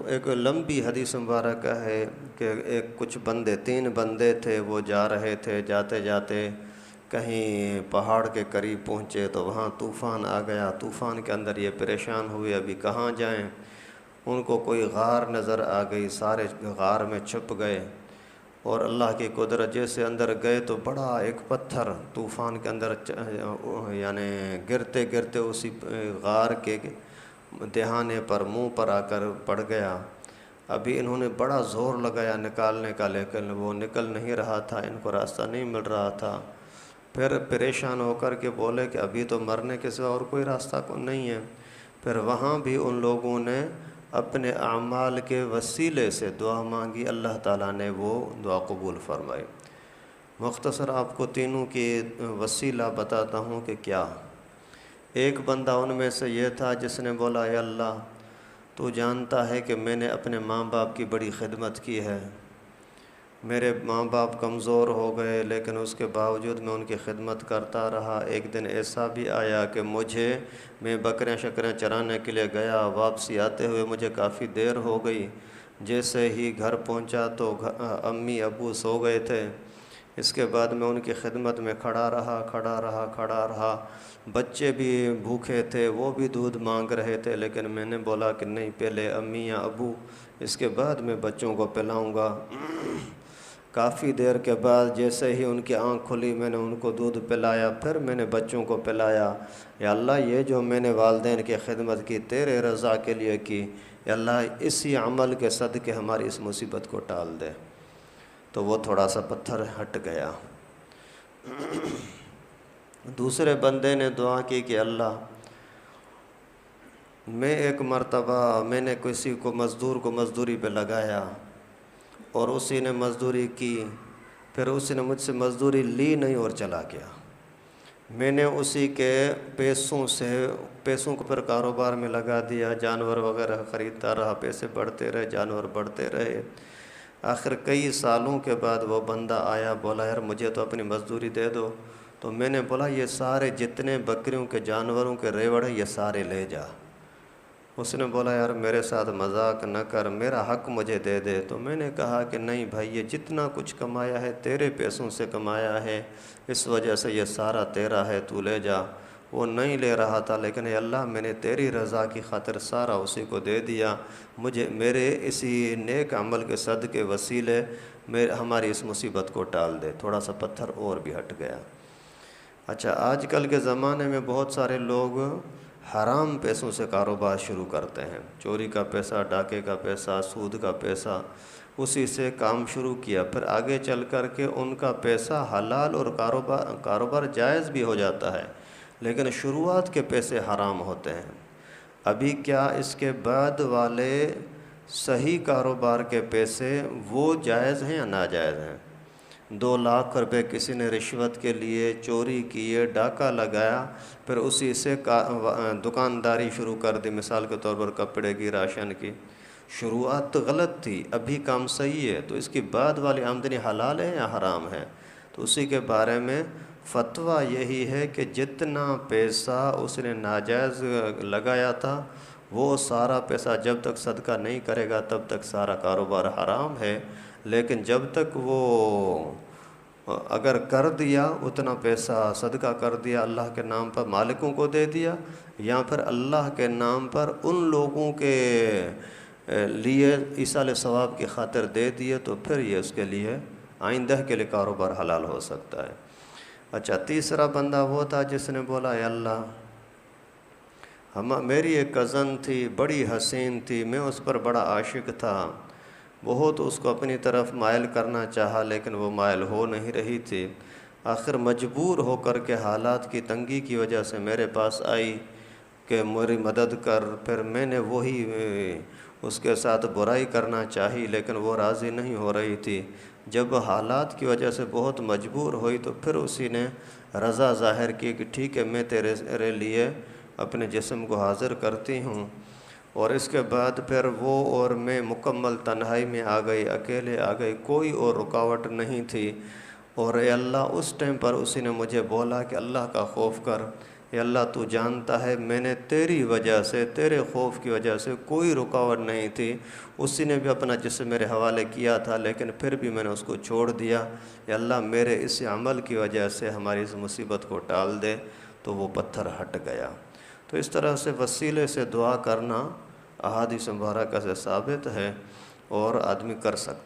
ایک لمبی حدیث مبارکہ ہے کہ کچھ بندے، 3 بندے تھے، وہ جا رہے تھے، جاتے جاتے کہیں پہاڑ کے قریب پہنچے تو وہاں طوفان آ گیا۔ طوفان کے اندر یہ پریشان ہوئے ابھی کہاں جائیں۔ ان کو کوئی غار نظر آ گئی، سارے غار میں چھپ گئے، اور اللہ کی قدرت جیسے اندر گئے تو بڑا ایک پتھر طوفان کے اندر یعنی گرتے گرتے اسی غار کے دہانے پر، منہ پر آ کر پڑ گیا۔ ابھی انہوں نے بڑا زور لگایا نکالنے کا، لیکن وہ نکل نہیں رہا تھا، ان کو راستہ نہیں مل رہا تھا۔ پھر پریشان ہو کر کے بولے کہ ابھی تو مرنے کے سوا اور کوئی راستہ نہیں ہے۔ پھر وہاں بھی ان لوگوں نے اپنے اعمال کے وسیلے سے دعا مانگی، اللہ تعالیٰ نے وہ دعا قبول فرمائی۔ مختصر آپ کو تینوں کی وسیلہ بتاتا ہوں کہ کیا۔ ایک بندہ ان میں سے یہ تھا جس نے بولا، اے اللہ تو جانتا ہے کہ میں نے اپنے ماں باپ کی بڑی خدمت کی ہے، میرے ماں باپ کمزور ہو گئے لیکن اس کے باوجود میں ان کی خدمت کرتا رہا۔ ایک دن ایسا بھی آیا کہ میں بکریاں شکریاں چرانے کے لیے گیا، واپسی آتے ہوئے مجھے کافی دیر ہو گئی۔ جیسے ہی گھر پہنچا تو امی ابو سو گئے تھے۔ اس کے بعد میں ان کی خدمت میں کھڑا رہا۔ بچے بھی بھوکے تھے، وہ بھی دودھ مانگ رہے تھے، لیکن میں نے بولا کہ نہیں، پہلے امی یا ابو، اس کے بعد میں بچوں کو پلاؤں گا۔ کافی دیر کے بعد جیسے ہی ان کی آنکھ کھلی، میں نے ان کو دودھ پلایا، پھر میں نے بچوں کو پلایا۔ یا اللہ، یہ جو میں نے والدین کی خدمت کی تیرے رضا کے لیے کی، یا اللہ اسی عمل کے صدقے ہماری اس مصیبت کو ٹال دے۔ تو وہ تھوڑا سا پتھر ہٹ گیا۔ دوسرے بندے نے دعا کی کہ اللہ، میں ایک مرتبہ میں نے کسی کو مزدور کو مزدوری پہ لگایا اور اسی نے مزدوری کی، پھر اسی نے مجھ سے مزدوری لی نہیں اور چلا گیا۔ میں نے اسی کے پیسوں کو پھر کاروبار میں لگا دیا، جانور وغیرہ خریدتا رہا، پیسے بڑھتے رہے، جانور بڑھتے رہے۔ آخر کئی سالوں کے بعد وہ بندہ آیا، بولا یار مجھے تو اپنی مزدوری دے دو۔ تو میں نے بولا یہ سارے جتنے بکریوں کے جانوروں کے ریوڑ ہیں یہ سارے لے جا۔ اس نے بولا یار میرے ساتھ مذاق نہ کر، میرا حق مجھے دے دے۔ تو میں نے کہا کہ نہیں بھائی، یہ جتنا کچھ کمایا ہے تیرے پیسوں سے کمایا ہے، اس وجہ سے یہ سارا تیرا ہے، تو لے جا۔ وہ نہیں لے رہا تھا، لیکن اے اللہ میں نے تیری رضا کی خاطر سارا اسی کو دے دیا، میرے اسی نیک عمل کے صدقے وسیلے ہماری اس مصیبت کو ٹال دے۔ تھوڑا سا پتھر اور بھی ہٹ گیا۔ اچھا، آج کل کے زمانے میں بہت سارے لوگ حرام پیسوں سے کاروبار شروع کرتے ہیں، چوری کا پیسہ، ڈاکے کا پیسہ، سود کا پیسہ، اسی سے کام شروع کیا، پھر آگے چل کر کے ان کا پیسہ حلال اور کاروبار جائز بھی ہو جاتا ہے، لیکن شروعات کے پیسے حرام ہوتے ہیں۔ ابھی کیا اس کے بعد والے صحیح کاروبار کے پیسے وہ جائز ہیں یا ناجائز ہیں؟ 2 لاکھ روپے کسی نے رشوت کے لیے چوری کیے، ڈاکہ لگایا، پھر اسی سے دکانداری شروع کر دی، مثال کے طور پر کپڑے کی، راشن کی۔ شروعات تو غلط تھی، ابھی کام صحیح ہے، تو اس کی بعد والی آمدنی حلال ہے یا حرام ہے؟ تو اسی کے بارے میں فتویٰ یہی ہے کہ جتنا پیسہ اس نے ناجائز لگایا تھا وہ سارا پیسہ جب تک صدقہ نہیں کرے گا تب تک سارا کاروبار حرام ہے، لیکن جب تک وہ اگر کر دیا اتنا پیسہ صدقہ کر دیا، اللہ کے نام پر مالکوں کو دے دیا، یا پھر اللہ کے نام پر ان لوگوں کے لیے ایصال ثواب کی خاطر دے دیے، تو پھر یہ اس کے لیے آئندہ کے لیے کاروبار حلال ہو سکتا ہے۔ اچھا، تیسرا بندہ وہ تھا جس نے بولا اے اللہ، میری ایک کزن تھی، بڑی حسین تھی، میں اس پر بڑا عاشق تھا، بہت اس کو اپنی طرف مائل کرنا چاہا لیکن وہ مائل ہو نہیں رہی تھی۔ آخر مجبور ہو کر کے حالات کی تنگی کی وجہ سے میرے پاس آئی کہ میری مدد کر، پھر میں نے وہی اس کے ساتھ برائی کرنا چاہی لیکن وہ راضی نہیں ہو رہی تھی۔ جب حالات کی وجہ سے بہت مجبور ہوئی تو پھر اسی نے رضا ظاہر کی کہ ٹھیک ہے، میں تیرے لیے اپنے جسم کو حاضر کرتی ہوں۔ اور اس کے بعد پھر وہ اور میں مکمل تنہائی میں آ گئی، اکیلے آ گئی، کوئی اور رکاوٹ نہیں تھی۔ اور اے اللہ، اس ٹائم پر اسی نے مجھے بولا کہ اللہ کا خوف کر، اے اللہ تو جانتا ہے میں نے تیری وجہ سے، تیرے خوف کی وجہ سے کوئی رکاوٹ نہیں تھی، اسی نے بھی اپنا جسم میرے حوالے کیا تھا لیکن پھر بھی میں نے اس کو چھوڑ دیا، اے اللہ میرے اس عمل کی وجہ سے ہماری اس مصیبت کو ٹال دے، تو وہ پتھر ہٹ گیا۔ تو اس طرح سے وسیلے سے دعا کرنا احادیث مبارکہ سے ثابت ہے اور آدمی کر سکتا ہے۔